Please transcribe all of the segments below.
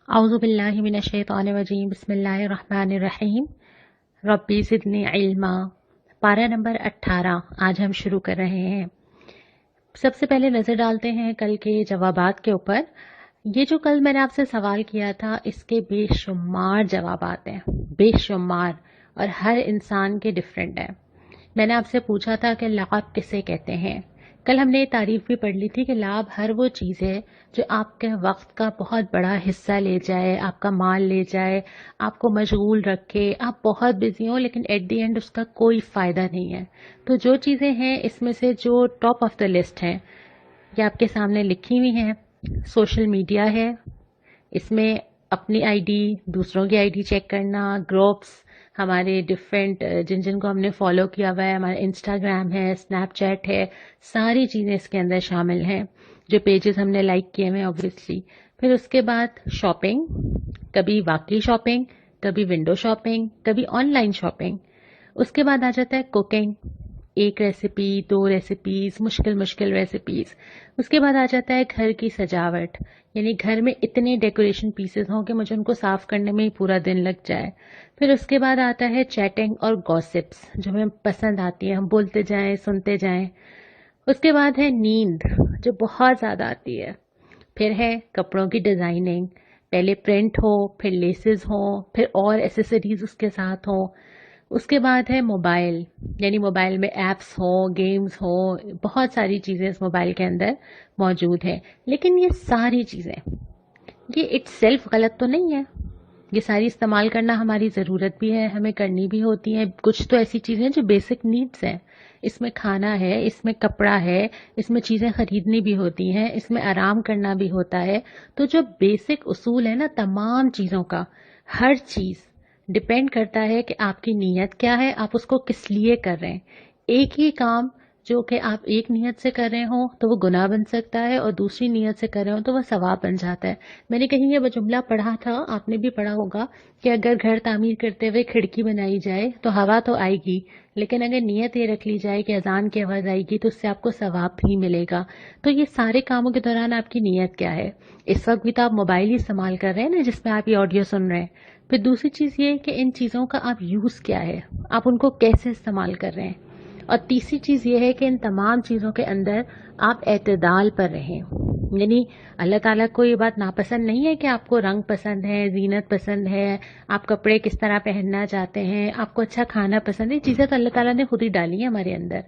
اعوذ باللہ من الشیطان الرجیم بسم اللہ الرحمن الرحیم ربی زدنی علما پارہ نمبر 18 آج ہم شروع کر رہے ہیں۔ سب سے پہلے نظر ڈالتے ہیں کل کے جوابات کے اوپر۔ یہ جو کل میں نے آپ سے سوال کیا تھا اس کے بے شمار جوابات ہیں، بے شمار، اور ہر انسان کے ڈیفرنٹ ہیں۔ میں نے آپ سے پوچھا تھا کہ لعب کسے کہتے ہیں۔ کل ہم نے یہ تعریف بھی پڑھ لی تھی کہ لعب ہر وہ چیز ہے جو آپ کے وقت کا بہت بڑا حصہ لے جائے، آپ کا مال لے جائے، آپ کو مشغول رکھے، آپ بہت بزی ہوں لیکن ایٹ دی اینڈ اس کا کوئی فائدہ نہیں ہے۔ تو جو چیزیں ہیں اس میں سے جو ٹاپ آف دا لسٹ ہیں یہ آپ کے سامنے لکھی ہوئی ہیں۔ سوشل میڈیا ہے، اس میں اپنی آئی ڈی، دوسروں کی آئی ڈی چیک کرنا، گروپس ہمارے ڈفرینٹ جن کو ہم نے فالو کیا ہوا ہے، ہمارا انسٹاگرام ہے، اسنیپ چیٹ ہے، ساری چیزیں اس کے اندر شامل ہیں، جو پیجز ہم نے لائک کیے ہوئے ہیں اوبویسلی۔ پھر اس کے بعد شاپنگ، کبھی واقعی شاپنگ، کبھی ونڈو شاپنگ، کبھی آن لائن شاپنگ۔ اس کے بعد آ جاتا ہے کوکنگ، ایک ریسیپی، دو ریسیپیز، مشکل ریسیپیز۔ اس کے بعد آ جاتا ہے گھر کی سجاوٹ، یعنی گھر میں اتنے ڈیکوریشن پیسز ہوں کہ مجھے ان کو صاف کرنے میں ہی پورا دن لگ جائے۔ پھر اس کے بعد آتا ہے چیٹنگ اور گوسپس جو ہمیں پسند آتی ہے، ہم بولتے جائیں، سنتے جائیں۔ اس کے بعد ہے نیند جو بہت زیادہ آتی ہے۔ پھر ہے کپڑوں کی ڈیزائننگ، پہلے پرنٹ ہو، پھر لیسز ہوں، پھر اور ایسیسریز اس کے ساتھ ہوں۔ اس کے بعد ہے موبائل، یعنی موبائل میں ایپس ہوں، گیمز ہوں، بہت ساری چیزیں اس موبائل کے اندر موجود ہیں۔ لیکن یہ ساری چیزیں یہ اٹ سیلف غلط تو نہیں ہے، یہ ساری استعمال کرنا ہماری ضرورت بھی ہے، ہمیں کرنی بھی ہوتی ہیں۔ کچھ تو ایسی چیزیں جو بیسک نیڈس ہیں، اس میں کھانا ہے، اس میں کپڑا ہے، اس میں چیزیں خریدنی بھی ہوتی ہیں، اس میں آرام کرنا بھی ہوتا ہے۔ تو جو بیسک اصول ہے نا تمام چیزوں کا، ہر چیز ڈپینڈ کرتا ہے کہ آپ کی نیت کیا ہے، آپ اس کو کس لیے کر رہے ہیں۔ ایک ہی کام جو کہ آپ ایک نیت سے کر رہے ہوں تو وہ گناہ بن سکتا ہے، اور دوسری نیت سے کر رہے ہوں تو وہ ثواب بن جاتا ہے۔ میں نے کہیں یہ جملہ پڑھا تھا، آپ نے بھی پڑھا ہوگا، کہ اگر گھر تعمیر کرتے ہوئے کھڑکی بنائی جائے تو ہوا تو آئے گی، لیکن اگر نیت یہ رکھ لی جائے کہ اذان کی آواز آئے گی تو اس سے آپ کو ثواب بھی ملے گا۔ تو یہ سارے کاموں کے دوران آپ کی نیت کیا ہے؟ اس وقت بھی تو آپ موبائل ہی استعمال کر رہے ہیں نا جس میں آپ یہ آڈیو سن رہے ہیں۔ پھر دوسری چیز یہ کہ ان چیزوں کا آپ یوز کیا ہے، آپ ان کو کیسے استعمال کر رہے ہیں۔ اور تیسری چیز یہ ہے کہ ان تمام چیزوں کے اندر آپ اعتدال پر رہیں، یعنی اللہ تعالیٰ کو یہ بات ناپسند نہیں ہے کہ آپ کو رنگ پسند ہے، زینت پسند ہے، آپ کپڑے کس طرح پہننا چاہتے ہیں، آپ کو اچھا کھانا پسند ہے، یہ چیزیں تو اللہ تعالیٰ نے خود ہی ڈالی ہیں ہمارے اندر۔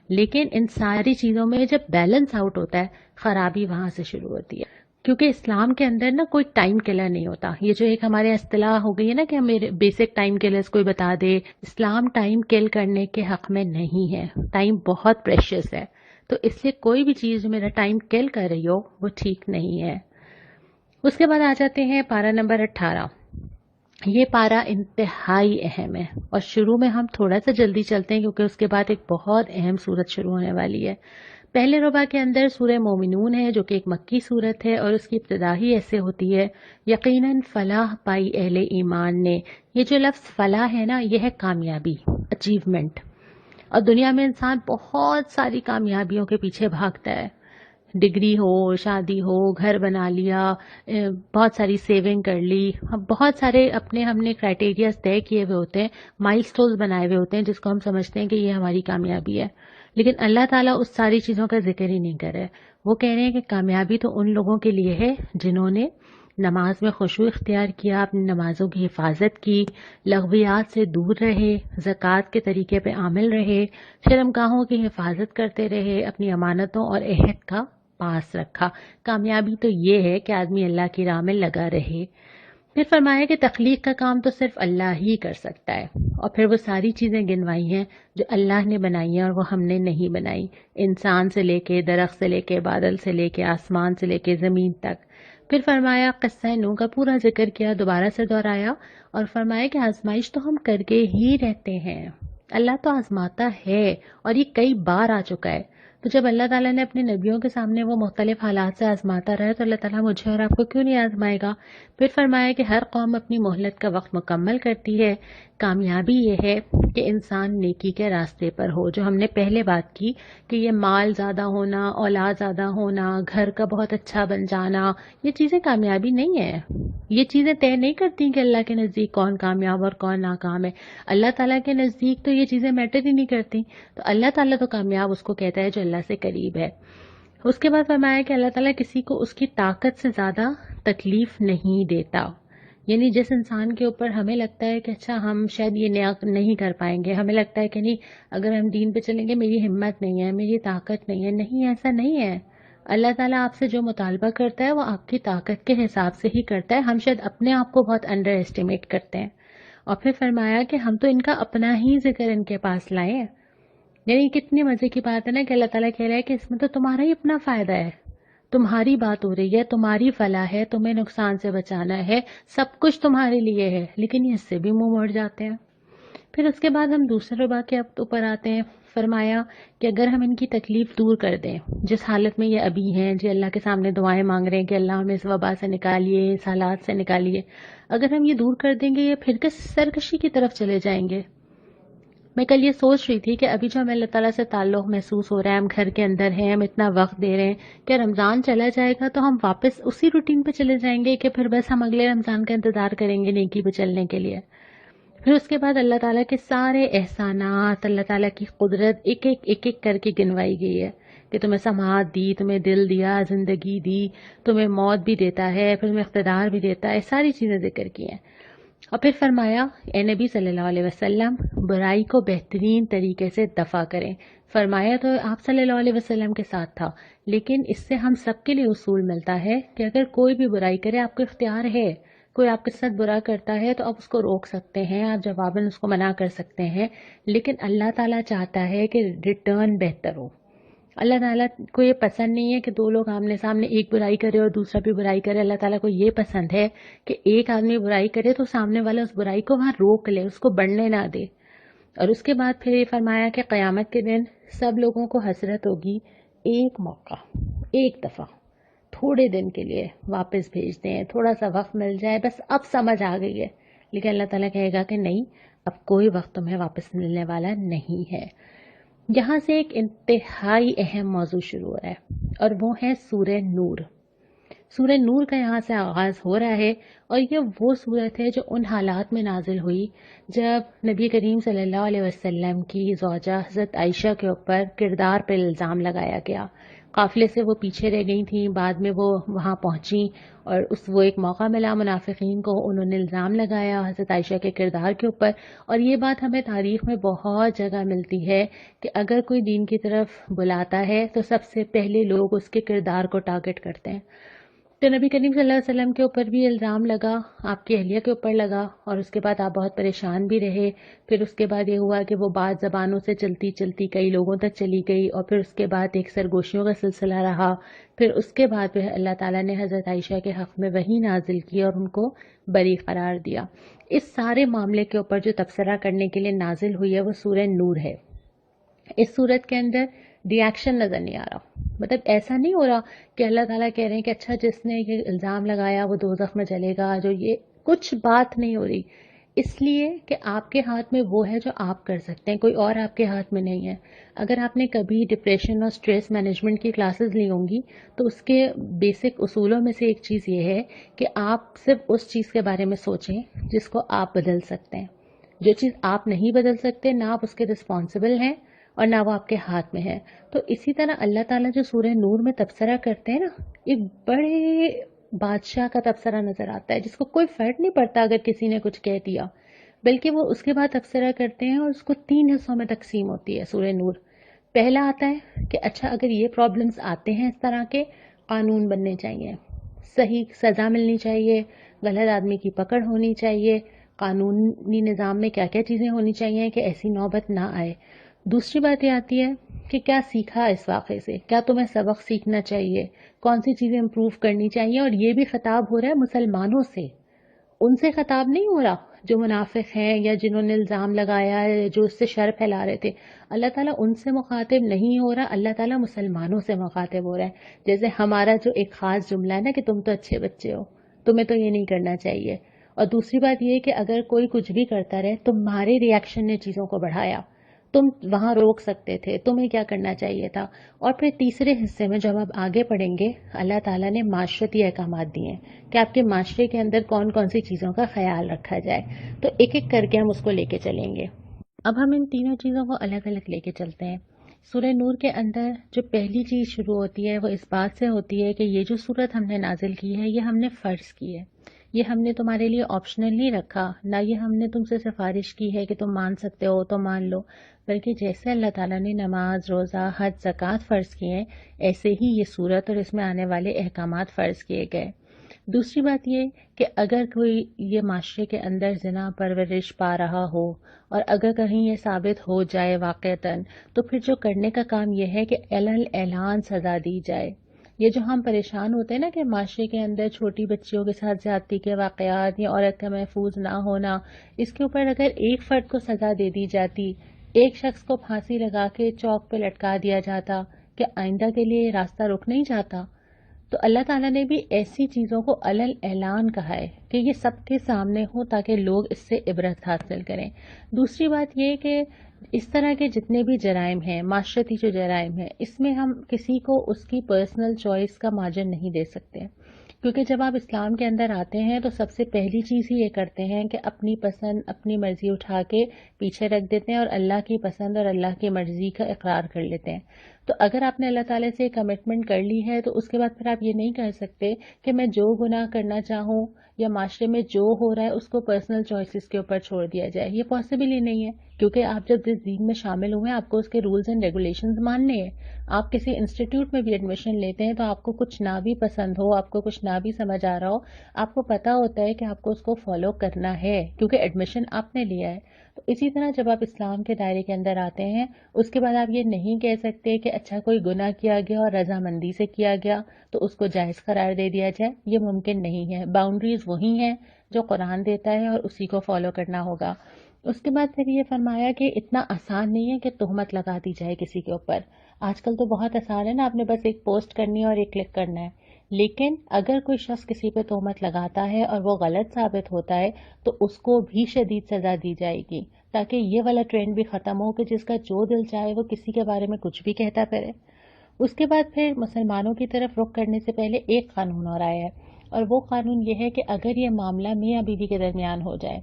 لیکن ان ساری چیزوں میں جب بیلنس آؤٹ ہوتا ہے، خرابی وہاں سے شروع ہوتی ہے۔ کیونکہ اسلام کے اندر نا کوئی ٹائم کلر نہیں ہوتا، یہ جو ایک ہمارے اصطلاح ہو گئی ہے نا کہ ہمیں بیسک ٹائم کلرز کوئی بتا دے، اسلام ٹائم کل کرنے کے حق میں نہیں ہے۔ ٹائم بہت پریشیس ہے، تو اس لیے کوئی بھی چیز جو میرا ٹائم کل کر رہی ہو وہ ٹھیک نہیں ہے۔ اس کے بعد آ جاتے ہیں پارہ نمبر 18۔ یہ پارہ انتہائی اہم ہے، اور شروع میں ہم تھوڑا سا جلدی چلتے ہیں کیونکہ اس کے بعد ایک بہت اہم سورت شروع ہونے والی ہے۔ پہلے ربع کے اندر سورہ مومنون ہے جو کہ ایک مکی سورت ہے، اور اس کی ابتدا ہی ایسے ہوتی ہے، یقیناً فلاح پائی اہل ایمان نے۔ یہ جو لفظ فلاح ہے نا یہ ہے کامیابی، اچیومنٹ، اور دنیا میں انسان بہت ساری کامیابیوں کے پیچھے بھاگتا ہے، ڈگری ہو، شادی ہو، گھر بنا لیا، بہت ساری سیونگ کر لی، بہت سارے اپنے ہم نے کرائٹیریاز طے کیے ہوئے ہوتے ہیں، مائل سٹونز بنائے ہوئے ہوتے ہیں جس کو ہم سمجھتے ہیں کہ یہ ہماری کامیابی ہے۔ لیکن اللہ تعالیٰ اس ساری چیزوں کا ذکر ہی نہیں کر رہے۔ وہ کہہ رہے ہیں کہ کامیابی تو ان لوگوں کے لیے ہے جنہوں نے نماز میں خشوع اختیار کیا، اپنی نمازوں کی حفاظت کی، لغویات سے دور رہے، زکوٰۃ کے طریقے پہ عامل رہے، شرمگاہوں کی حفاظت کرتے رہے، اپنی امانتوں اور عہد کا پاس رکھا۔ کامیابی تو یہ ہے کہ آدمی اللہ کی راہ میں لگا رہے۔ پھر فرمایا کہ تخلیق کا کام تو صرف اللہ ہی کر سکتا ہے، اور پھر وہ ساری چیزیں گنوائی ہیں جو اللہ نے بنائی ہیں اور وہ ہم نے نہیں بنائی، انسان سے لے کے درخت سے لے کے بادل سے لے کے آسمان سے لے کے زمین تک۔ پھر فرمایا قصہ نوح کا پورا ذکر کیا، دوبارہ سے دہرایا، اور فرمایا کہ آزمائش تو ہم کر کے ہی رہتے ہیں، اللہ تو آزماتا ہے، اور یہ کئی بار آ چکا ہے۔ تو جب اللہ تعالیٰ نے اپنے نبیوں کے سامنے وہ مختلف حالات سے آزماتا رہا تو اللہ تعالیٰ مجھے اور آپ کو کیوں نہیں آزمائے گا؟ پھر فرمایا کہ ہر قوم اپنی مہلت کا وقت مکمل کرتی ہے، کامیابی یہ ہے کہ انسان نیکی کے راستے پر ہو، جو ہم نے پہلے بات کی کہ یہ مال زیادہ ہونا، اولاد زیادہ ہونا، گھر کا بہت اچھا بن جانا، یہ چیزیں کامیابی نہیں ہے۔ یہ چیزیں طے نہیں کرتی کہ اللہ کے نزدیک کون کامیاب اور کون ناکام ہے۔ اللہ تعالیٰ کے نزدیک تو یہ چیزیں میٹر ہی نہیں کرتی۔ تو اللہ تعالیٰ تو کامیاب اس کو کہتا ہے جو اللہ سے قریب ہے۔ اس کے بعد فرمایا کہ اللہ تعالیٰ کسی کو اس کی طاقت سے زیادہ تکلیف نہیں دیتا، یعنی جس انسان کے اوپر ہمیں لگتا ہے کہ اچھا ہم شاید یہ نہیں کر پائیں گے، ہمیں لگتا ہے کہ نہیں اگر ہم دین پہ چلیں گے میری ہمت نہیں ہے، میری طاقت نہیں ہے، نہیں ایسا نہیں ہے۔ اللہ تعالیٰ آپ سے جو مطالبہ کرتا ہے وہ آپ کی طاقت کے حساب سے ہی کرتا ہے، ہم شاید اپنے آپ کو بہت انڈر ایسٹیمیٹ کرتے ہیں۔ اور پھر فرمایا کہ ہم تو ان کا اپنا ہی ذکر ان کے پاس لائے ہیں، یعنی کتنی مزے کی بات ہے نا کہ اللہ تعالیٰ کہہ رہا ہے کہ اس میں تو تمہارا ہی اپنا فائدہ ہے، تمہاری بات ہو رہی ہے، تمہاری فلاح ہے، تمہیں نقصان سے بچانا ہے، سب کچھ تمہارے لیے ہے، لیکن یہ اس سے بھی منہ موڑ جاتے ہیں۔ پھر اس کے بعد ہم دوسرے واقعات اوپر آتے ہیں۔ فرمایا کہ اگر ہم ان کی تکلیف دور کر دیں، جس حالت میں یہ ابھی ہیں، جی اللہ کے سامنے دعائیں مانگ رہے ہیں کہ اللہ ہمیں اس وبا سے نکالیے، اس حالات سے نکالیے، اگر ہم یہ دور کر دیں گے یہ پھر کے سرکشی کی طرف چلے جائیں گے۔ میں کل یہ سوچ رہی تھی کہ ابھی جو ہمیں اللہ تعالیٰ سے تعلق محسوس ہو رہا ہے، ہم گھر کے اندر ہیں، ہم اتنا وقت دے رہے ہیں کہ رمضان چلا جائے گا تو ہم واپس اسی روٹین پہ چلے جائیں گے کہ پھر بس ہم اگلے رمضان کا انتظار کریں گے نیکی پہ چلنے کے لیے۔ پھر اس کے بعد اللہ تعالیٰ کے سارے احسانات، اللہ تعالیٰ کی قدرت ایک ایک کر کے گنوائی گئی ہے کہ تمہیں سماعت دی، تمہیں دل دیا، زندگی دی، تمہیں موت بھی دیتا ہے، پھر تمہیں اقتدار بھی دیتا ہے، ساری چیزیں ذکر کی ہیں۔ اور پھر فرمایا اے نبی صلی اللہ علیہ وسلم برائی کو بہترین طریقے سے دفع کریں۔ فرمایا تو آپ صلی اللہ علیہ وسلم کے ساتھ تھا، لیکن اس سے ہم سب کے لیے اصول ملتا ہے کہ اگر کوئی بھی برائی کرے، آپ کو اختیار ہے، کوئی آپ کے ساتھ برا کرتا ہے تو آپ اس کو روک سکتے ہیں، آپ جواباً اس کو منع کر سکتے ہیں، لیکن اللہ تعالیٰ چاہتا ہے کہ ریٹرن بہتر ہو۔ اللہ تعالیٰ کو یہ پسند نہیں ہے کہ دو لوگ آمنے سامنے ایک برائی کرے اور دوسرا بھی برائی کرے۔ اللہ تعالیٰ کو یہ پسند ہے کہ ایک آدمی برائی کرے تو سامنے والا اس برائی کو وہاں روک لے، اس کو بڑھنے نہ دے۔ اور اس کے بعد پھر یہ فرمایا کہ قیامت کے دن سب لوگوں کو حسرت ہوگی، ایک موقع، ایک دفعہ، تھوڑے دن کے لیے واپس بھیج دیں، تھوڑا سا وقت مل جائے، بس اب سمجھ آ گئی ہے۔ لیکن اللہ تعالیٰ کہے گا کہ نہیں، اب کوئی وقت تمہیں واپس ملنے والا نہیں ہے۔ یہاں سے ایک انتہائی اہم موضوع شروع ہو رہا ہے اور وہ ہے سورہ نور۔ سورہ نور کا یہاں سے آغاز ہو رہا ہے اور یہ وہ صورت ہے جو ان حالات میں نازل ہوئی جب نبی کریم صلی اللہ علیہ وسلم کی زوجہ حضرت عائشہ کے اوپر کردار پر الزام لگایا گیا۔ قافلے سے وہ پیچھے رہ گئی تھیں، بعد میں وہ وہاں پہنچیں اور وہ ایک موقع ملا منافقین کو، انہوں نے الزام لگایا حضرت عائشہ کے کردار کے اوپر۔ اور یہ بات ہمیں تاریخ میں بہت جگہ ملتی ہے کہ اگر کوئی دین کی طرف بلاتا ہے تو سب سے پہلے لوگ اس کے کردار کو ٹارگٹ کرتے ہیں۔ تو نبی کریم صلی اللہ علیہ وسلم کے اوپر بھی الزام لگا، آپ کی اہلیہ کے اوپر لگا، اور اس کے بعد آپ بہت پریشان بھی رہے۔ پھر اس کے بعد یہ ہوا کہ وہ بات زبانوں سے چلتی چلتی کئی لوگوں تک چلی گئی، اور پھر اس کے بعد ایک سرگوشیوں کا سلسلہ رہا۔ پھر اس کے بعد پھر اللہ تعالیٰ نے حضرت عائشہ کے حق میں وحی نازل کی اور ان کو بری قرار دیا۔ اس سارے معاملے کے اوپر جو تبصرہ کرنے کے لیے نازل ہوئی ہے وہ سورہ نور ہے۔ اس صورت کے اندر ری ایکشن نظر نہیں آ رہا، مطلب ایسا نہیں ہو رہا کہ اللہ تعالیٰ کہہ رہے ہیں کہ اچھا جس نے یہ الزام لگایا وہ دوزخ میں چلے گا، جو یہ کچھ بات نہیں ہو رہی، اس لیے کہ آپ کے ہاتھ میں وہ ہے جو آپ کر سکتے ہیں، کوئی اور آپ کے ہاتھ میں نہیں ہے۔ اگر آپ نے کبھی ڈپریشن اور سٹریس مینجمنٹ کی کلاسز لی ہوں گی تو اس کے بیسک اصولوں میں سے ایک چیز یہ ہے کہ آپ صرف اس چیز کے بارے میں سوچیں جس کو آپ بدل سکتے ہیں۔ جو چیز آپ نہیں بدل سکتے، نہ آپ اس کے رسپانسبل ہیں اور نہ وہ آپ کے ہاتھ میں ہے۔ تو اسی طرح اللہ تعالیٰ جو سورہ نور میں تبصرہ کرتے ہیں نا، ایک بڑے بادشاہ کا تبصرہ نظر آتا ہے جس کو کوئی فرق نہیں پڑتا اگر کسی نے کچھ کہہ دیا، بلکہ وہ اس کے بعد تبصرہ کرتے ہیں اور اس کو 3 حصوں میں تقسیم ہوتی ہے سورہ نور۔ پہلا آتا ہے کہ اچھا اگر یہ پرابلمز آتے ہیں اس طرح کے، قانون بننے چاہیے، صحیح سزا ملنی چاہیے، غلط آدمی کی پکڑ ہونی چاہیے، قانونی نظام میں کیا کیا چیزیں ہونی چاہیے کہ ایسی نوبت نہ آئے۔ دوسری بات یہ آتی ہے کہ کیا سیکھا اس واقعے سے، کیا تمہیں سبق سیکھنا چاہیے، کون سی چیزیں امپروو کرنی چاہیے۔ اور یہ بھی خطاب ہو رہا ہے مسلمانوں سے، ان سے خطاب نہیں ہو رہا جو منافق ہیں یا جنہوں نے الزام لگایا ہے، جو اس سے شر پھیلا رہے تھے، اللہ تعالیٰ ان سے مخاطب نہیں ہو رہا، اللہ تعالیٰ مسلمانوں سے مخاطب ہو رہا ہے. جیسے ہمارا جو ایک خاص جملہ ہے نا کہ تم تو اچھے بچے ہو، تمہیں تو یہ نہیں کرنا چاہیے. اور دوسری بات یہ کہ اگر کوئی کچھ بھی کرتا رہے، تمہارے ریاکشن نے چیزوں کو بڑھایا، تم وہاں روک سکتے تھے، تمہیں کیا کرنا چاہیے تھا. اور پھر تیسرے حصے میں جب آپ آگے پڑھیں گے، اللہ تعالیٰ نے معاشرتی احکامات دیے ہیں کہ آپ کے معاشرے کے اندر کون کون سی چیزوں کا خیال رکھا جائے. تو ایک ایک کر کے ہم اس کو لے کے چلیں گے. اب ہم ان تینوں چیزوں کو الگ الگ لے کے چلتے ہیں. سورہ نور کے اندر جو پہلی چیز شروع ہوتی ہے وہ اس بات سے ہوتی ہے کہ یہ جو صورت ہم نے نازل کی ہے یہ ہم نے فرض کی ہے، یہ ہم نے تمہارے لیے آپشنل نہیں رکھا، نہ یہ ہم نے تم سے سفارش کی ہے کہ تم مان سکتے ہو تو مان لو، بلکہ جیسے اللہ تعالیٰ نے نماز، روزہ، حج، زکوٰۃ فرض کیے ہیں، ایسے ہی یہ صورت اور اس میں آنے والے احکامات فرض کیے گئے. دوسری بات یہ کہ اگر کوئی یہ معاشرے کے اندر زنا پرورش پا رہا ہو اور اگر کہیں یہ ثابت ہو جائے واقعتاً، تو پھر جو کرنے کا کام یہ ہے کہ اعلان سزا دی جائے. یہ جو ہم پریشان ہوتے ہیں نا کہ معاشرے کے اندر چھوٹی بچیوں کے ساتھ زیادتی کے واقعات یا عورت کا محفوظ نہ ہونا، اس کے اوپر اگر ایک فرد کو سزا دے دی جاتی، ایک شخص کو پھانسی لگا کے چوک پہ لٹکا دیا جاتا، کہ آئندہ کے لیے یہ راستہ رک نہیں جاتا. تو اللہ تعالیٰ نے بھی ایسی چیزوں کو اعلان کہا ہے کہ یہ سب کے سامنے ہو تاکہ لوگ اس سے عبرت حاصل کریں. دوسری بات یہ کہ اس طرح کے جتنے بھی جرائم ہیں، معاشرتی جو جرائم ہیں، اس میں ہم کسی کو اس کی پرسنل چوائس کا مارجن نہیں دے سکتے، کیونکہ جب آپ اسلام کے اندر آتے ہیں تو سب سے پہلی چیز ہی یہ کرتے ہیں کہ اپنی پسند، اپنی مرضی اٹھا کے پیچھے رکھ دیتے ہیں اور اللہ کی پسند اور اللہ کی مرضی کا اقرار کر لیتے ہیں. تو اگر آپ نے اللہ تعالیٰ سے کمٹمنٹ کر لی ہے تو اس کے بعد پھر آپ یہ نہیں کہہ سکتے کہ میں جو گناہ کرنا چاہوں یا معاشرے میں جو ہو رہا ہے اس کو پرسنل چوائسز کے اوپر چھوڑ دیا جائے. یہ پاسبل ہی نہیں ہے، کیونکہ آپ جب جس دین میں شامل ہوئے ہیں آپ کو اس کے رولز اینڈ ریگولیشنز ماننے ہیں. آپ کسی انسٹیٹیوٹ میں بھی ایڈمیشن لیتے ہیں تو آپ کو کچھ نہ بھی پسند ہو، آپ کو کچھ نہ بھی سمجھ آ رہا ہو، آپ کو پتا ہوتا ہے کہ آپ کو اس کو فالو کرنا ہے کیونکہ ایڈمیشن آپ نے لیا ہے. تو اسی طرح جب آپ اسلام کے دائرے کے اندر آتے ہیں اس کے بعد آپ یہ نہیں کہہ سکتے کہ اچھا کوئی گناہ کیا گیا اور رضامندی سے کیا گیا تو اس کو جائز قرار دے دیا جائے. یہ ممکن نہیں ہے. باؤنڈریز وہی ہیں جو قرآن دیتا ہے اور اسی کو فالو کرنا ہوگا. اس کے بعد پھر یہ فرمایا کہ اتنا آسان نہیں ہے کہ تہمت لگا دی جائے کسی کے اوپر. آج کل تو بہت آسان ہے نا، آپ نے بس ایک پوسٹ کرنی ہے اور ایک کلک کرنا ہے. لیکن اگر کوئی شخص کسی پہ تہمت لگاتا ہے اور وہ غلط ثابت ہوتا ہے تو اس کو بھی شدید سزا دی جائے گی، تاکہ یہ والا ٹرینڈ بھی ختم ہو کہ جس کا جو دل چاہے وہ کسی کے بارے میں کچھ بھی کہتا پھرے. اس کے بعد پھر مسلمانوں کی طرف رخ کرنے سے پہلے ایک قانون اور آیا ہے، اور وہ قانون یہ ہے کہ اگر یہ معاملہ میاں بیوی کے درمیان ہو جائے،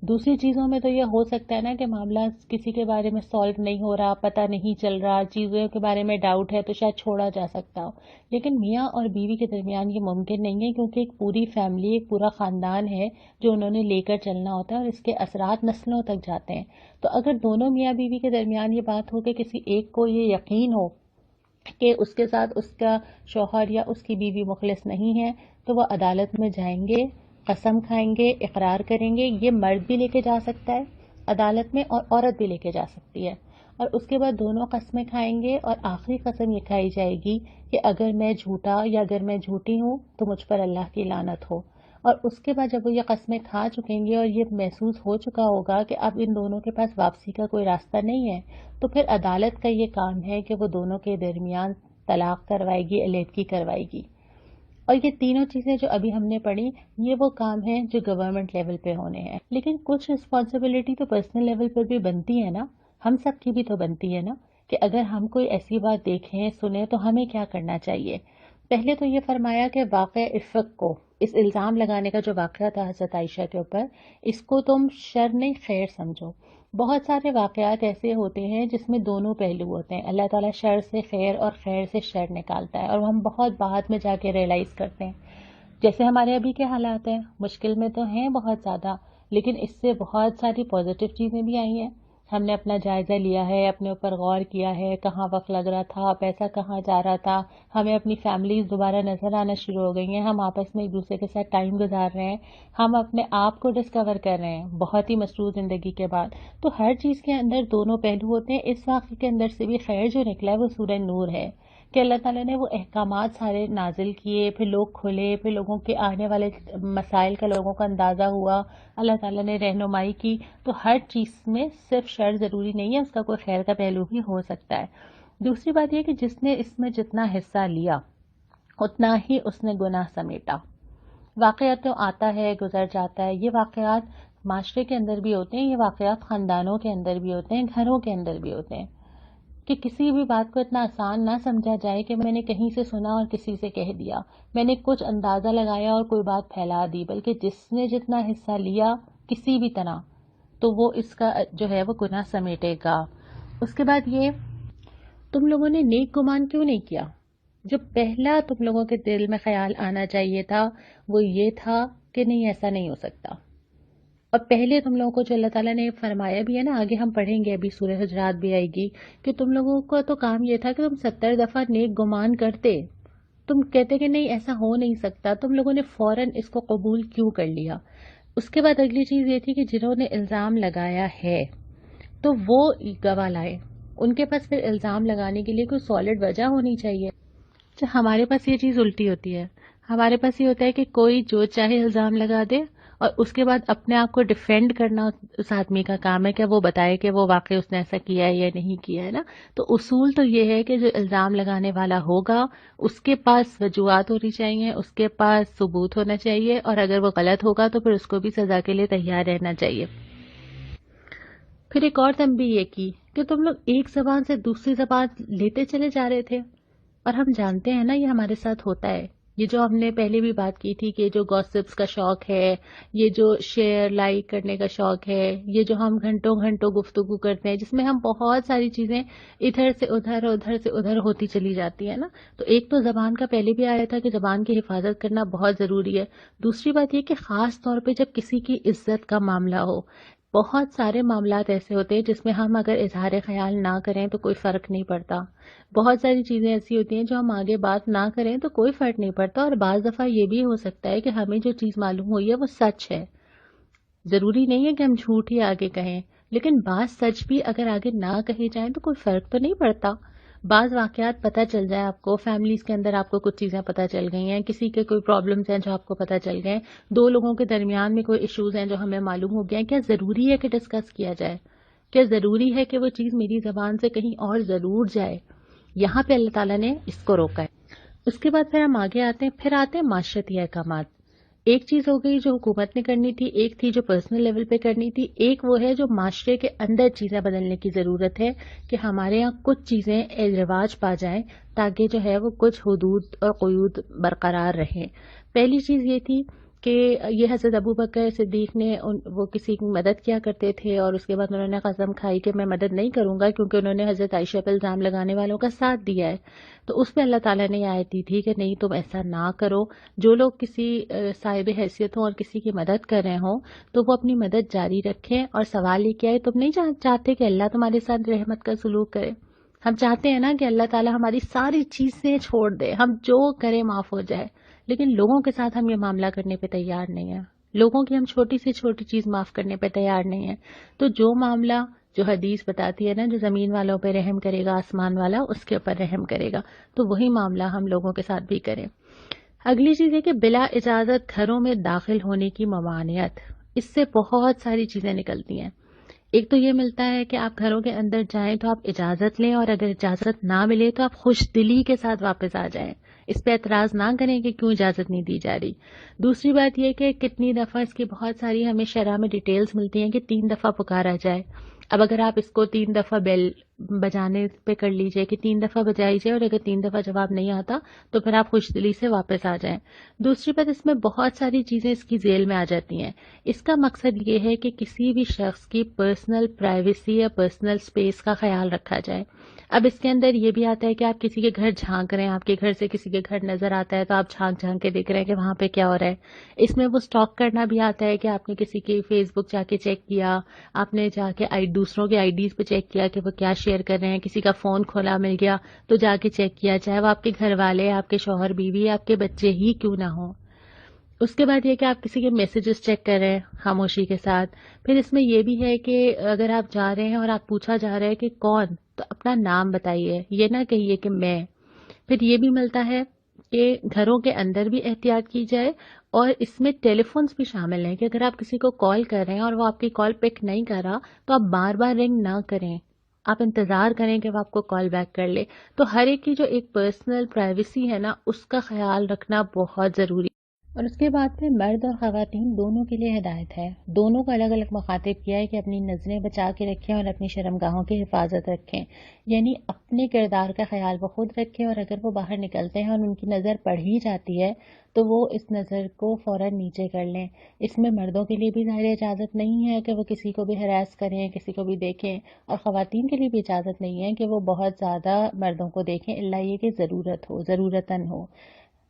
دوسری چیزوں میں تو یہ ہو سکتا ہے نا کہ معاملہ کسی کے بارے میں سالو نہیں ہو رہا، پتہ نہیں چل رہا، چیزوں کے بارے میں ڈاؤٹ ہے تو شاید چھوڑا جا سکتا ہو، لیکن میاں اور بیوی کے درمیان یہ ممکن نہیں ہے، کیونکہ ایک پوری فیملی، ایک پورا خاندان ہے جو انہوں نے لے کر چلنا ہوتا ہے اور اس کے اثرات نسلوں تک جاتے ہیں. تو اگر دونوں میاں بیوی کے درمیان یہ بات ہو کہ کسی ایک کو یہ یقین ہو کہ اس کے ساتھ اس کا شوہر یا اس کی بیوی مخلص نہیں ہے، تو وہ عدالت میں جائیں گے، قسم کھائیں گے، اقرار کریں گے. یہ مرد بھی لے کے جا سکتا ہے عدالت میں اور عورت بھی لے کے جا سکتی ہے. اور اس کے بعد دونوں قسمیں کھائیں گے اور آخری قسم یہ کھائی جائے گی کہ اگر میں جھوٹا یا اگر میں جھوٹی ہوں تو مجھ پر اللہ کی لعنت ہو. اور اس کے بعد جب وہ یہ قسمیں کھا چکیں گے اور یہ محسوس ہو چکا ہوگا کہ اب ان دونوں کے پاس واپسی کا کوئی راستہ نہیں ہے، تو پھر عدالت کا یہ کام ہے کہ وہ دونوں کے درمیان طلاق کروائے گی، علیحدگی کروائے گی. اور یہ تینوں چیزیں جو ابھی ہم نے پڑھی یہ وہ کام ہیں جو گورنمنٹ لیول پہ ہونے ہیں، لیکن کچھ رسپانسبلٹی تو پرسنل لیول پر بھی بنتی ہے نا، ہم سب کی بھی تو بنتی ہے نا کہ اگر ہم کوئی ایسی بات دیکھیں سنیں تو ہمیں کیا کرنا چاہیے. پہلے تو یہ فرمایا کہ واقع افق کو، اس الزام لگانے کا جو واقعہ تھا حضرت عائشہ کے اوپر، اس کو تم شر نہیں خیر سمجھو. بہت سارے واقعات ایسے ہوتے ہیں جس میں دونوں پہلو ہوتے ہیں. اللہ تعالیٰ شر سے خیر اور خیر سے شر نکالتا ہے اور ہم بہت بعد میں جا کے ریئلائز کرتے ہیں. جیسے ہمارے ابھی کے حالات ہیں، مشکل میں تو ہیں بہت زیادہ، لیکن اس سے بہت ساری پازیٹیو چیزیں بھی آئی ہیں. ہم نے اپنا جائزہ لیا ہے، اپنے اوپر غور کیا ہے، کہاں وقت لگ رہا تھا، پیسہ کہاں جا رہا تھا، ہمیں اپنی فیملیز دوبارہ نظر آنا شروع ہو گئی ہیں، ہم آپس میں ایک دوسرے کے ساتھ ٹائم گزار رہے ہیں، ہم اپنے آپ کو ڈسکور کر رہے ہیں بہت ہی مصروف زندگی کے بعد. تو ہر چیز کے اندر دونوں پہلو ہوتے ہیں. اس واقعے کے اندر سے بھی خیر جو نکلا ہے وہ سورہ نور ہے کہ اللہ تعالیٰ نے وہ احکامات سارے نازل کیے، پھر لوگ کھلے، پھر لوگوں کے آنے والے مسائل کا لوگوں کو اندازہ ہوا، اللہ تعالیٰ نے رہنمائی کی. تو ہر چیز میں صرف شر ضروری نہیں ہے، اس کا کوئی خیر کا پہلو بھی ہو سکتا ہے. دوسری بات یہ کہ جس نے اس میں جتنا حصہ لیا اتنا ہی اس نے گناہ سمیٹا. واقعات تو آتا ہے گزر جاتا ہے، یہ واقعات معاشرے کے اندر بھی ہوتے ہیں، یہ واقعات خاندانوں کے اندر بھی ہوتے ہیں، گھروں کے اندر بھی ہوتے ہیں، کہ کسی بھی بات کو اتنا آسان نہ سمجھا جائے کہ میں نے کہیں سے سنا اور کسی سے کہہ دیا، میں نے کچھ اندازہ لگایا اور کوئی بات پھیلا دی، بلکہ جس نے جتنا حصہ لیا کسی بھی طرح تو وہ اس کا جو ہے وہ گناہ سمیٹے گا. اس کے بعد یہ، تم لوگوں نے نیک گمان کیوں نہیں کیا؟ جو پہلا تم لوگوں کے دل میں خیال آنا چاہیے تھا وہ یہ تھا کہ نہیں، ایسا نہیں ہو سکتا. اور پہلے تم لوگوں کو جو اللہ تعالیٰ نے فرمایا بھی ہے نا، آگے ہم پڑھیں گے، ابھی سورہ حجرات بھی آئے گی، کہ تم لوگوں کا تو کام یہ تھا کہ تم 70 دفعہ نیک گمان کرتے، تم کہتے کہ نہیں ایسا ہو نہیں سکتا، تم لوگوں نے فوراً اس کو قبول کیوں کر لیا. اس کے بعد اگلی چیز یہ تھی کہ جنہوں نے الزام لگایا ہے تو وہ گواہ لائے. ان کے پاس پھر الزام لگانے کے لیے کوئی سالڈ وجہ ہونی چاہیے. ہمارے پاس یہ چیز الٹی ہوتی ہے، ہمارے پاس یہ ہوتا ہے کہ کوئی جو چاہے الزام لگا دے اور اس کے بعد اپنے آپ کو ڈیفینڈ کرنا اس آدمی کا کام ہے کہ وہ بتائے کہ وہ واقعی اس نے ایسا کیا ہے یا نہیں کیا ہے نا. تو اصول تو یہ ہے کہ جو الزام لگانے والا ہوگا اس کے پاس وجوہات ہونی چاہیے، اس کے پاس ثبوت ہونا چاہیے، اور اگر وہ غلط ہوگا تو پھر اس کو بھی سزا کے لیے تیار رہنا چاہیے. پھر ایک اور تنبیہ یہ کی کہ تم لوگ ایک زبان سے دوسری زبان لیتے چلے جا رہے تھے، اور ہم جانتے ہیں نا یہ ہمارے ساتھ ہوتا ہے. یہ جو ہم نے پہلے بھی بات کی تھی کہ جو گوسپس کا شوق ہے، یہ جو شیئر لائک کرنے کا شوق ہے، یہ جو ہم گھنٹوں گھنٹوں گفتگو کرتے ہیں جس میں ہم بہت ساری چیزیں ادھر سے ادھر ادھر سے ادھر ہوتی چلی جاتی ہیں نا. تو ایک تو زبان کا پہلے بھی آیا تھا کہ زبان کی حفاظت کرنا بہت ضروری ہے. دوسری بات یہ کہ خاص طور پہ جب کسی کی عزت کا معاملہ ہو، بہت سارے معاملات ایسے ہوتے ہیں جس میں ہم اگر اظہار خیال نہ کریں تو کوئی فرق نہیں پڑتا. بہت ساری چیزیں ایسی ہوتی ہیں جو ہم آگے بات نہ کریں تو کوئی فرق نہیں پڑتا. اور بعض دفعہ یہ بھی ہو سکتا ہے کہ ہمیں جو چیز معلوم ہوئی ہے وہ سچ ہے، ضروری نہیں ہے کہ ہم جھوٹ ہی آگے کہیں، لیکن بعض سچ بھی اگر آگے نہ کہے جائیں تو کوئی فرق تو نہیں پڑتا. بعض واقعات پتہ چل جائے آپ کو، فیملیز کے اندر آپ کو کچھ چیزیں پتہ چل گئی ہیں، کسی کے کوئی پرابلمز ہیں جو آپ کو پتہ چل گئے ہیں، دو لوگوں کے درمیان میں کوئی ایشوز ہیں جو ہمیں معلوم ہو گئے ہیں، کیا ضروری ہے کہ ڈسکس کیا جائے؟ کیا ضروری ہے کہ وہ چیز میری زبان سے کہیں اور ضرور جائے؟ یہاں پہ اللہ تعالیٰ نے اس کو روکا ہے. اس کے بعد پھر ہم آگے آتے ہیں، پھر آتے ہیں معاشرتی احکامات. ایک چیز ہو گئی جو حکومت نے کرنی تھی، ایک تھی جو پرسنل لیول پہ کرنی تھی، ایک وہ ہے جو معاشرے کے اندر چیزیں بدلنے کی ضرورت ہے کہ ہمارے ہاں کچھ چیزیں رواج پا جائیں تاکہ جو ہے وہ کچھ حدود اور قیود برقرار رہیں. پہلی چیز یہ تھی کہ یہ حضرت ابو بکر صدیق نے وہ کسی کی مدد کیا کرتے تھے اور اس کے بعد انہوں نے قسم کھائی کہ میں مدد نہیں کروں گا کیونکہ انہوں نے حضرت عائشہ پہ الزام لگانے والوں کا ساتھ دیا ہے. تو اس پہ اللہ تعالیٰ نے آیت دی تھی کہ نہیں تم ایسا نہ کرو. جو لوگ کسی صاحب حیثیت ہوں اور کسی کی مدد کر رہے ہوں تو وہ اپنی مدد جاری رکھیں. اور سوال یہ کیا ہے، تم نہیں چاہتے کہ اللہ تمہارے ساتھ رحمت کا سلوک کرے؟ ہم چاہتے ہیں نا کہ اللہ تعالیٰ ہماری ساری چیزیں چھوڑ دے، ہم جو کرے معاف ہو جائے، لیکن لوگوں کے ساتھ ہم یہ معاملہ کرنے پہ تیار نہیں ہیں. لوگوں کی ہم چھوٹی سے چھوٹی چیز معاف کرنے پہ تیار نہیں ہیں. تو جو معاملہ جو حدیث بتاتی ہے نا، جو زمین والوں پہ رحم کرے گا آسمان والا اس کے اوپر رحم کرے گا، تو وہی معاملہ ہم لوگوں کے ساتھ بھی کریں. اگلی چیز ہے کہ بلا اجازت گھروں میں داخل ہونے کی ممانعت. اس سے بہت ساری چیزیں نکلتی ہیں. ایک تو یہ ملتا ہے کہ آپ گھروں کے اندر جائیں تو آپ اجازت لیں، اور اگر اجازت نہ ملے تو آپ خوش دلی کے ساتھ واپس آ جائیں. اس پہ اعتراض نہ کریں کہ کیوں اجازت نہیں دی جا رہی. دوسری بات یہ کہ کتنی دفعہ اس کی بہت ساری ہمیں شرح میں ڈیٹیلز ملتی ہیں کہ 3 دفعہ پکارا جائے. اب اگر آپ اس کو 3 دفعہ بیل بجانے پہ کر لیجئے کہ 3 دفعہ بجائی جائے، اور اگر 3 دفعہ جواب نہیں آتا تو پھر آپ خوش دلی سے واپس آ جائیں. دوسری بات، اس میں بہت ساری چیزیں اس کی ذیل میں آ جاتی ہیں. اس کا مقصد یہ ہے کہ کسی بھی شخص کی پرسنل پرائیویسی یا پرسنل سپیس کا خیال رکھا جائے. اب اس کے اندر یہ بھی آتا ہے کہ آپ کسی کے گھر جھانک رہے ہیں، آپ کے گھر سے کسی کے گھر نظر آتا ہے تو آپ جھانک جھانک کے دیکھ رہے ہیں کہ وہاں پہ کیا ہو رہا ہے. اس میں وہ سٹاک کرنا بھی آتا ہے کہ آپ نے کسی کی فیس بک جا کے چیک کیا، آپ نے جا کے دوسروں کے آئی ڈیز پہ چیک کیا کہ وہ کیا شیئر کر رہے ہیں، کسی کا فون کھولا مل گیا تو جا کے چیک کیا، چاہے وہ آپ کے گھر والے، آپ کے شوہر بیوی، آپ کے بچے ہی کیوں نہ ہوں. اس کے بعد یہ کہ آپ کسی کے میسیجز چیک کر رہے ہیں خاموشی کے ساتھ. پھر اس میں یہ بھی ہے کہ اگر آپ جا رہے ہیں اور آپ پوچھا جا رہا ہے کہ کون، تو اپنا نام بتائیے، یہ نہ کہیے کہ میں. پھر یہ بھی ملتا ہے کہ گھروں کے اندر بھی احتیاط کی جائے، اور اس میں ٹیلی فونس بھی شامل ہیں کہ اگر آپ کسی کو کال کر رہے ہیں اور وہ آپ کی کال پک نہیں کر رہا تو آپ بار بار رنگ نہ کریں، آپ انتظار کریں کہ وہ آپ کو کال بیک کر لے. تو ہر ایک کی جو ایک پرسنل پرائیویسی ہے نا، اس کا خیال رکھنا بہت ضروری. اور اس کے بعد میں مرد اور خواتین دونوں کے لیے ہدایت ہے. دونوں کو الگ الگ مخاطب کیا ہے کہ اپنی نظریں بچا کے رکھیں اور اپنی شرمگاہوں کی حفاظت رکھیں، یعنی اپنے کردار کا خیال وہ خود رکھیں، اور اگر وہ باہر نکلتے ہیں اور ان کی نظر پڑ ہی جاتی ہے تو وہ اس نظر کو فوراً نیچے کر لیں. اس میں مردوں کے لیے بھی ظاہر اجازت نہیں ہے کہ وہ کسی کو بھی ہراس کریں، کسی کو بھی دیکھیں، اور خواتین کے لیے بھی اجازت نہیں ہے کہ وہ بہت زیادہ مردوں کو دیکھیں الا یہ کہ ضرورت ہو، ضرورتاً ہو.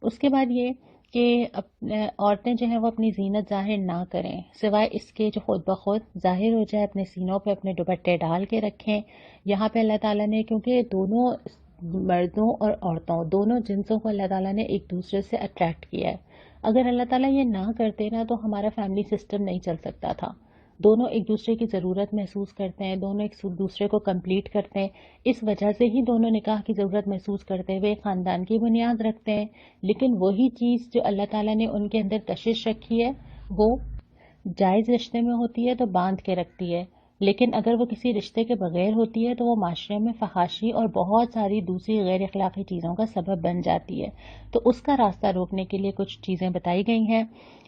اس کے بعد یہ کہ عورتیں جو ہیں وہ اپنی زینت ظاہر نہ کریں سوائے اس کے جو خود بخود ظاہر ہو جائے. اپنے سینوں پہ اپنے دوپٹے ڈال کے رکھیں. یہاں پہ اللہ تعالیٰ نے، کیونکہ دونوں مردوں اور عورتوں دونوں جنسوں کو اللہ تعالیٰ نے ایک دوسرے سے اٹریکٹ کیا ہے. اگر اللہ تعالیٰ یہ نہ کرتے نا تو ہمارا فیملی سسٹم نہیں چل سکتا تھا. دونوں ایک دوسرے کی ضرورت محسوس کرتے ہیں، دونوں ایک دوسرے کو کمپلیٹ کرتے ہیں. اس وجہ سے ہی دونوں نکاح کی ضرورت محسوس کرتے ہوئے خاندان کی بنیاد رکھتے ہیں. لیکن وہی چیز جو اللہ تعالیٰ نے ان کے اندر کشش رکھی ہے وہ جائز رشتے میں ہوتی ہے تو باندھ کے رکھتی ہے، لیکن اگر وہ کسی رشتے کے بغیر ہوتی ہے تو وہ معاشرے میں فحاشی اور بہت ساری دوسری غیر اخلاقی چیزوں کا سبب بن جاتی ہے. تو اس کا راستہ روکنے کے لیے کچھ چیزیں بتائی گئی ہیں.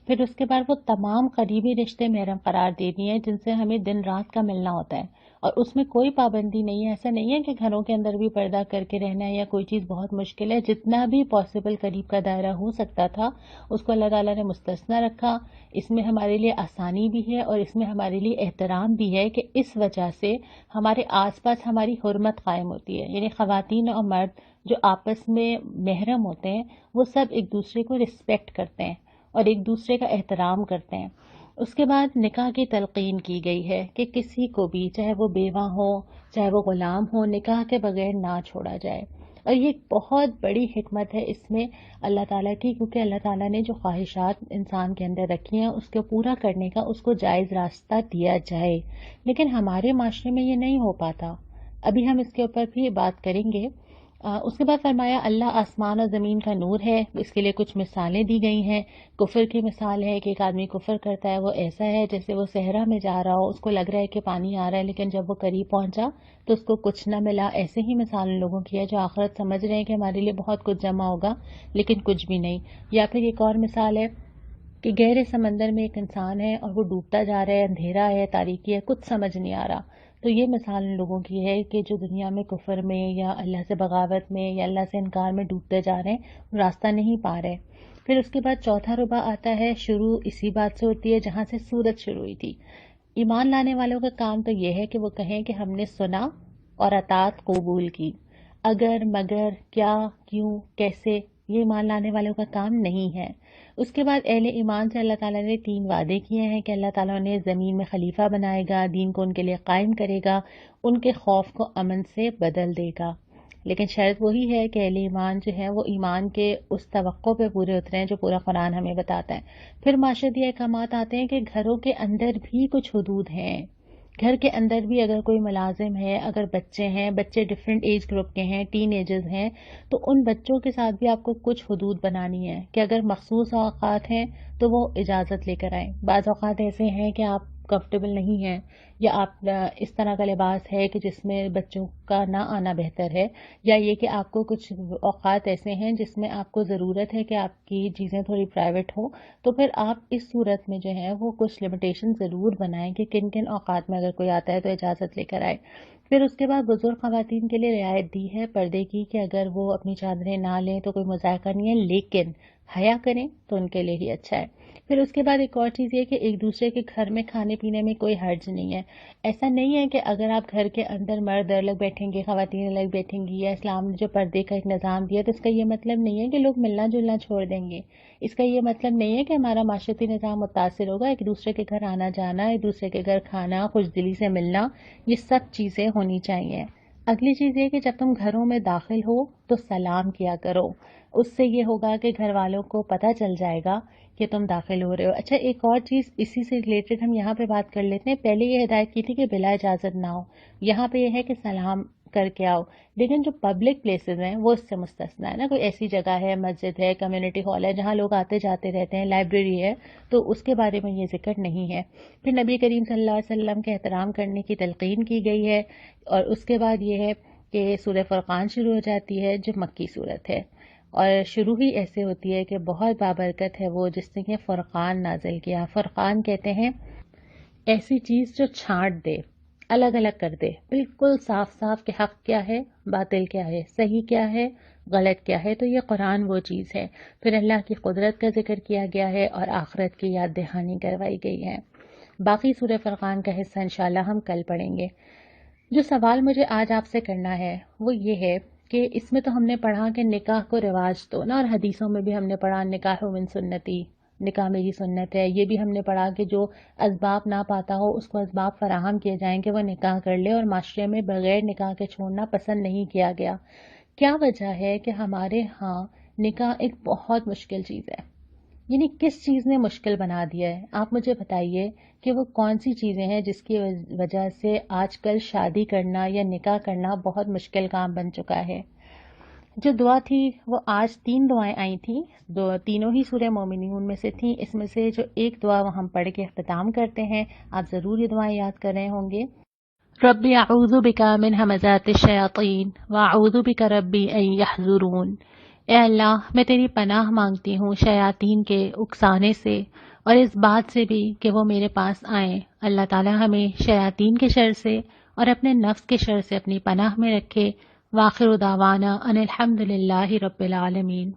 پھر اس کے بعد وہ تمام قریبی رشتے محرم قرار دے دیے ہیں جن سے ہمیں دن رات کا ملنا ہوتا ہے، اور اس میں کوئی پابندی نہیں ہے. ایسا نہیں ہے کہ گھروں کے اندر بھی پردہ کر کے رہنا ہے یا کوئی چیز بہت مشکل ہے. جتنا بھی پاسبل قریب کا دائرہ ہو سکتا تھا اس کو اللہ تعالیٰ نے مستثنی رکھا. اس میں ہمارے لیے آسانی بھی ہے اور اس میں ہمارے لیے احترام بھی ہے کہ اس وجہ سے ہمارے آس پاس ہماری حرمت قائم ہوتی ہے. یعنی خواتین اور مرد جو آپس میں محرم ہوتے ہیں وہ سب ایک دوسرے کو رسپیکٹ کرتے ہیں اور ایک دوسرے کا احترام کرتے ہیں. اس کے بعد نکاح کی تلقین کی گئی ہے کہ کسی کو بھی، چاہے وہ بیوہ ہو چاہے وہ غلام ہو، نکاح کے بغیر نہ چھوڑا جائے. اور یہ بہت بڑی حکمت ہے اس میں اللہ تعالیٰ کی، کیونکہ اللہ تعالیٰ نے جو خواہشات انسان کے اندر رکھی ہیں اس کو پورا کرنے کا اس کو جائز راستہ دیا جائے. لیکن ہمارے معاشرے میں یہ نہیں ہو پاتا. ابھی ہم اس کے اوپر بھی بات کریں گے. اس کے بعد فرمایا اللہ آسمان اور زمین کا نور ہے. اس کے لیے کچھ مثالیں دی گئی ہیں. کفر کی مثال ہے کہ ایک آدمی کفر کرتا ہے، وہ ایسا ہے جیسے وہ صحرا میں جا رہا ہو، اس کو لگ رہا ہے کہ پانی آ رہا ہے لیکن جب وہ قریب پہنچا تو اس کو کچھ نہ ملا. ایسے ہی مثال ان لوگوں کی ہے جو آخرت سمجھ رہے ہیں کہ ہمارے لیے بہت کچھ جمع ہوگا لیکن کچھ بھی نہیں. یا پھر ایک اور مثال ہے کہ گہرے سمندر میں ایک انسان ہے اور وہ ڈوبتا جا رہا ہے، اندھیرا ہے، تاریکی ہے، کچھ سمجھ نہیں آ رہا. تو یہ مثال ان لوگوں کی ہے کہ جو دنیا میں کفر میں یا اللہ سے بغاوت میں یا اللہ سے انکار میں ڈوبتے جا رہے ہیں، راستہ نہیں پا رہے. پھر اس کے بعد چوتھا ربع آتا ہے. شروع اسی بات سے ہوتی ہے جہاں سے سورت شروع ہوئی تھی. ایمان لانے والوں کا کام تو یہ ہے کہ وہ کہیں کہ ہم نے سنا اور اطاعت قبول کی. اگر مگر کیا کیوں کیسے، یہ ایمان لانے والوں کا کام نہیں ہے. اس کے بعد اہل ایمان سے اللہ تعالیٰ نے 3 وعدے کیے ہیں کہ اللہ تعالیٰ نے زمین میں خلیفہ بنائے گا، دین کو ان کے لیے قائم کرے گا، ان کے خوف کو امن سے بدل دے گا. لیکن شرط وہی ہے کہ اہل ایمان جو ہیں وہ ایمان کے اس توقع پہ پورے اترے ہیں جو پورا قرآن ہمیں بتاتا ہے. پھر معاشرتی احکامات آتے ہیں کہ گھروں کے اندر بھی کچھ حدود ہیں. گھر کے اندر بھی اگر کوئی ملازم ہے، اگر بچے ہیں، بچے ڈفرینٹ ایج گروپ کے ہیں، ٹین ایجز ہیں، تو ان بچوں کے ساتھ بھی آپ کو کچھ حدود بنانی ہے کہ اگر مخصوص اوقات ہیں تو وہ اجازت لے کر آئیں. بعض اوقات ایسے ہیں کہ آپ کمفرٹیبل نہیں ہیں یا آپ اس طرح کا لباس ہے کہ جس میں بچوں کا نہ آنا بہتر ہے، یا یہ کہ آپ کو کچھ اوقات ایسے ہیں جس میں آپ کو ضرورت ہے کہ آپ کی چیزیں تھوڑی پرائیویٹ ہوں، تو پھر آپ اس صورت میں جو ہے وہ کچھ لمیٹیشن ضرور بنائیں کہ کن کن اوقات میں اگر کوئی آتا ہے تو اجازت لے کر آئے. پھر اس کے بعد بزرگ خواتین کے لیے رعایت دی ہے پردے کی کہ اگر وہ اپنی چادریں نہ لیں تو کوئی مذائقہ نہیں ہے، لیکن حیا کریں تو ان کے لیے ہی اچھا ہے. پھر اس کے بعد ایک اور چیز یہ کہ ایک دوسرے کے گھر میں کھانے پینے میں کوئی حرج نہیں ہے. ایسا نہیں ہے کہ اگر آپ گھر کے اندر مرد الگ بیٹھیں گے، خواتین الگ بیٹھیں گی، یا اسلام نے جو پردے کا ایک نظام دیا تو اس کا یہ مطلب نہیں ہے کہ لوگ ملنا جلنا چھوڑ دیں گے. اس کا یہ مطلب نہیں ہے کہ ہمارا معاشرتی نظام متاثر ہوگا. ایک دوسرے کے گھر آنا جانا، ایک دوسرے کے گھر کھانا، خوش دلی سے ملنا، یہ سب چیزیں ہونی چاہیے. اگلی چیز یہ کہ جب تم گھروں میں داخل ہو تو سلام کیا کرو. اس سے یہ ہوگا کہ گھر والوں کو پتہ چل جائے گا کہ تم داخل ہو رہے ہو. اچھا، ایک اور چیز اسی سے ریلیٹڈ ہم یہاں پہ بات کر لیتے ہیں. پہلے یہ ہدایت کی تھی کہ بلا اجازت نہ ہو، یہاں پہ یہ ہے کہ سلام کر کے آؤ. لیکن جو پبلک پلیسز ہیں وہ اس سے مستثنا ہے نا. کوئی ایسی جگہ ہے، مسجد ہے، کمیونٹی ہال ہے، جہاں لوگ آتے جاتے رہتے ہیں، لائبریری ہے، تو اس کے بارے میں یہ ذکر نہیں ہے. پھر نبی کریم صلی اللہ علیہ وسلم کے احترام کرنے کی تلقین کی گئی ہے. اور اس کے بعد یہ ہے کہ سورہ فرقان شروع ہو جاتی ہے جو مکی صورت ہے، اور شروع ہی ایسے ہوتی ہے کہ بہت بابرکت ہے وہ جس نے کہ فرقان نازل کیا. فرقان کہتے ہیں ایسی چیز جو چھانٹ دے، الگ الگ کر دے، بالکل صاف صاف کہ حق کیا ہے، باطل کیا ہے، صحیح کیا ہے، غلط کیا ہے. تو یہ قرآن وہ چیز ہے. پھر اللہ کی قدرت کا ذکر کیا گیا ہے اور آخرت کی یاد دہانی کروائی گئی ہے. باقی سورہ فرقان کا حصہ انشاءاللہ ہم کل پڑھیں گے. جو سوال مجھے آج آپ سے کرنا ہے وہ یہ ہے کہ اس میں تو ہم نے پڑھا کہ نکاح کو رواج دو نا، اور حدیثوں میں بھی ہم نے پڑھا نکاح من سنتی، نکاح میری سنت ہے. یہ بھی ہم نے پڑھا کہ جو اسباب نہ پاتا ہو اس کو اسباب فراہم کیے جائیں کہ وہ نکاح کر لے، اور معاشرے میں بغیر نکاح کے چھوڑنا پسند نہیں کیا گیا. کیا وجہ ہے کہ ہمارے ہاں نکاح ایک بہت مشکل چیز ہے؟ یعنی کس چیز نے مشکل بنا دیا ہے؟ آپ مجھے بتائیے کہ وہ کون سی چیزیں ہیں جس کی وجہ سے آج کل شادی کرنا یا نکاح کرنا بہت مشکل کام بن چکا ہے. جو دعا تھی وہ آج 3 دعائیں آئی تھیں، تینوں ہی سورہ مومنون میں سے تھیں. اس میں سے جو ایک دعا وہ ہم پڑھ کے اختتام کرتے ہیں، آپ ضرور یہ دعائیں یاد کر رہے ہوں گے. ربی اعوذ بک من ہمزات الشیاطین واعوذ بک ربی ان یحضرون. اے اللہ، میں تیری پناہ مانگتی ہوں شیاطین کے اکسانے سے اور اس بات سے بھی کہ وہ میرے پاس آئیں. اللہ تعالی ہمیں شیاطین کے شر سے اور اپنے نفس کے شر سے اپنی پناہ میں رکھے. وآخر دعوانا ان الحمد للہ رب العالمین.